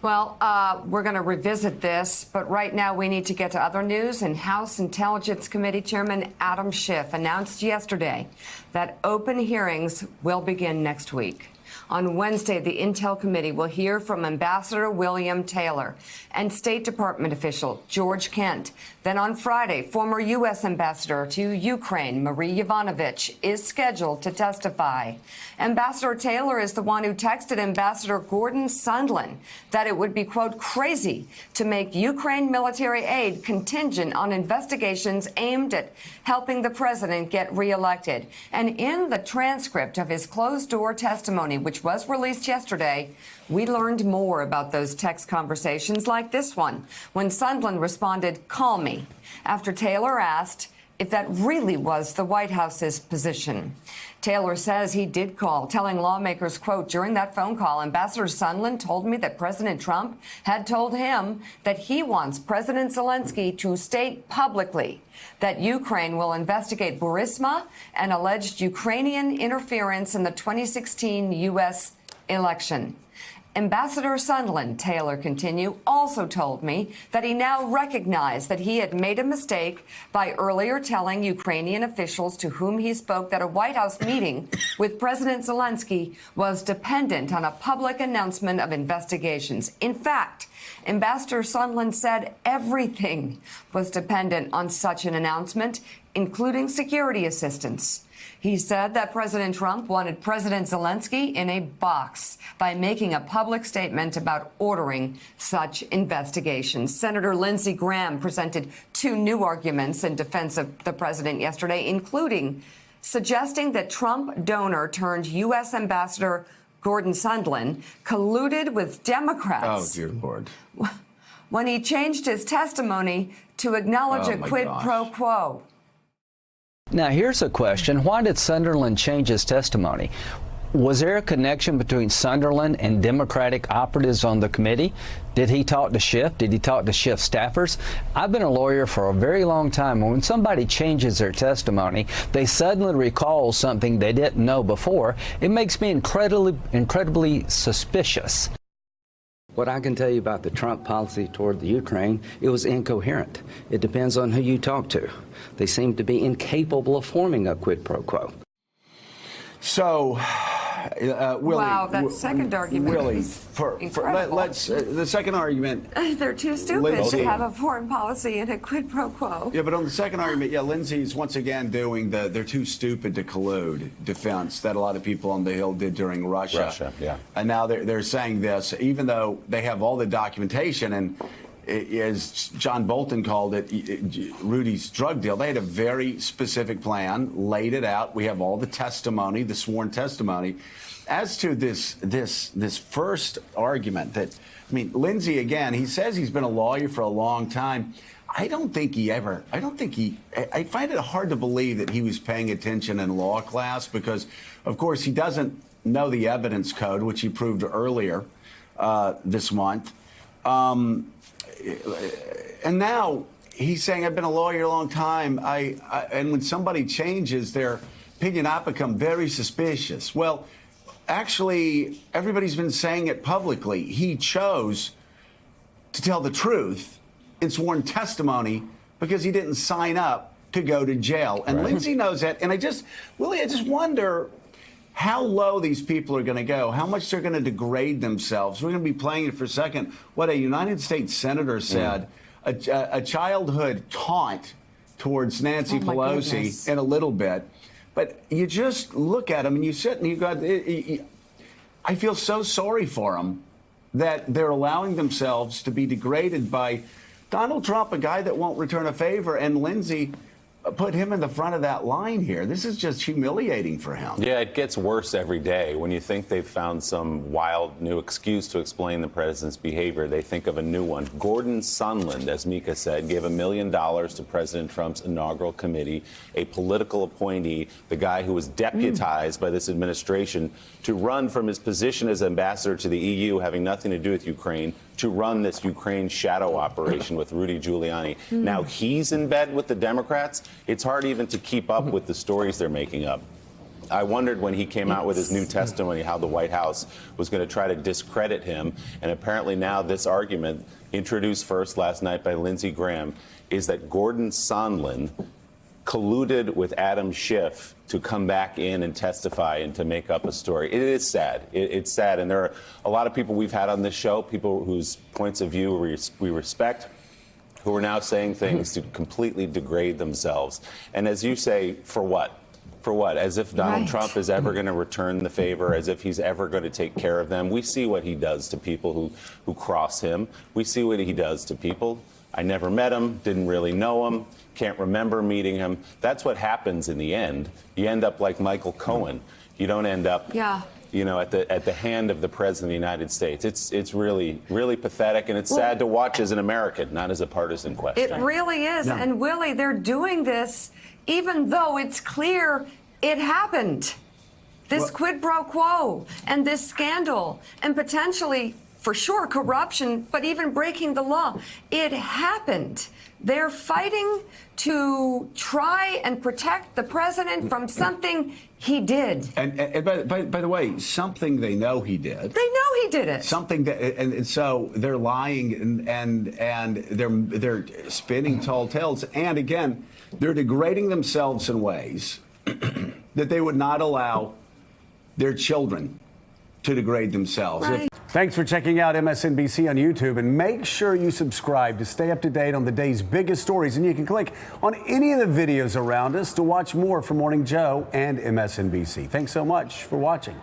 Well, we're going to revisit this, but right now we need to get to other news. And House Intelligence Committee Chairman Adam Schiff announced yesterday that open hearings will begin next week. On Wednesday, the Intel Committee will hear from Ambassador William Taylor and State Department official George Kent. Then on Friday, former U.S. Ambassador to Ukraine, Marie Yovanovitch, is scheduled to testify. Ambassador Taylor is the one who texted Ambassador Gordon Sondland that it would be, quote, crazy to make Ukraine military aid contingent on investigations aimed at helping the president get reelected. And in the transcript of his closed-door testimony, which was released yesterday, we learned more about those text conversations, like this one, when Sondland responded, "Call me," after Taylor asked if that really was the White House's position. Taylor says he did call, telling lawmakers, quote, during that phone call, Ambassador Sondland told me that President Trump had told him that he wants President Zelensky to state publicly that Ukraine will investigate Burisma and alleged Ukrainian interference in the 2016 U.S. election. Ambassador Sondland, Taylor continued, also told me that he now recognized that he had made a mistake by earlier telling Ukrainian officials to whom he spoke that a White House meeting with President Zelensky was dependent on a public announcement of investigations. In fact, Ambassador Sondland said everything was dependent on such an announcement, including security assistance. He said that President Trump wanted President Zelensky in a box by making a public statement about ordering such investigations. Senator Lindsey Graham presented two new arguments in defense of the president yesterday, including suggesting that Trump donor turned U.S. Ambassador Gordon Sondland colluded with Democrats. Oh, dear Lord. When he changed his testimony to acknowledge a quid pro quo. Now, here's a question. Why did Sondland change his testimony? Was there a connection between Sondland and Democratic operatives on the committee? Did he talk to Schiff? Did he talk to Schiff staffers? I've been a lawyer for a very long time, and when somebody changes their testimony, they suddenly recall something they didn't know before. It makes me incredibly suspicious. What I can tell you about the Trump policy toward the Ukraine, it was incoherent. It depends on who you talk to. They seem to be incapable of forming a quid pro quo. So, Willie, wow, that second argument Willie, is incredible. let's the second argument. They're too stupid Lindsey. to have a foreign policy and a quid pro quo. Yeah, but on the second argument, yeah, Lindsey's once again doing the "they're too stupid to collude" defense that a lot of people on the Hill did during Russia. Yeah. And now they're saying this, even though they have all the documentation and. As John Bolton called it, Rudy's drug deal. They had a very specific plan, laid it out. We have all the testimony, the sworn testimony. As to this first argument that, I mean, Lindsey, again, he says he's been a lawyer for a long time. I find it hard to believe that he was paying attention in law class because, of course, he doesn't know the evidence code, which he proved earlier this month. And now he's saying, I've been a lawyer a long time. And when somebody changes their opinion, I become very suspicious. Well, actually, everybody's been saying it publicly. He chose to tell the truth in sworn testimony because he didn't sign up to go to jail. And Lindsey knows that. And I just wonder how low these people are going to go, how much they're going to degrade themselves. We're going to be playing it for a second. What a United States senator said, a childhood taunt towards Nancy Pelosi in a little bit. But you just look at him and you sit and you go, I feel so sorry for them that they're allowing themselves to be degraded by Donald Trump, a guy that won't return a favor, and Lindsey put him in the front of that line here. This is just humiliating for him. Yeah, it gets worse every day. When you think they've found some wild new excuse to explain the president's behavior, they think of a new one. Gordon Sondland, as Mika said, gave $1 million to President Trump's inaugural committee, a political appointee, the guy who was deputized by this administration to run from his position as ambassador to the EU, having nothing to do with Ukraine, to run this Ukraine shadow operation with Rudy Giuliani. Now he's in bed with the Democrats. It's hard even to keep up with the stories they're making up. I wondered when he came out with his new testimony how the White House was going to try to discredit him. And apparently now this argument, introduced first last night by Lindsey Graham, is that Gordon Sondland colluded with Adam Schiff to come back in and testify and to make up a story. It is sad. It's sad. And there are a lot of people we've had on this show, people whose points of view we respect, who are now saying things to completely degrade themselves. And as you say, for what? For what? As if Donald Trump is ever going to return the favor, as if he's ever going to take care of them. We see what he does to people who cross him. We see what he does to people. I never met him, didn't really know him, can't remember meeting him. That's what happens in the end. You end up like Michael Cohen. You don't end up, you know, at the hand of the President of the United States. It's really, really pathetic, and it's sad to watch as an American, not as a partisan question. It really is. No. And Willie, they're doing this even though it's clear it happened. This quid pro quo and this scandal and potentially, for sure, corruption, but even breaking the law. It happened. They're fighting to try and protect the president from something he did. And by the way, something they know he did. They know he did it. Something that, and so they're lying and they're spinning tall tales. And again, they're degrading themselves in ways that they would not allow their children to degrade themselves. Right. Thanks for checking out MSNBC on YouTube, and make sure you subscribe to stay up to date on the day's biggest stories. And you can click on any of the videos around us to watch more from Morning Joe and MSNBC. Thanks so much for watching.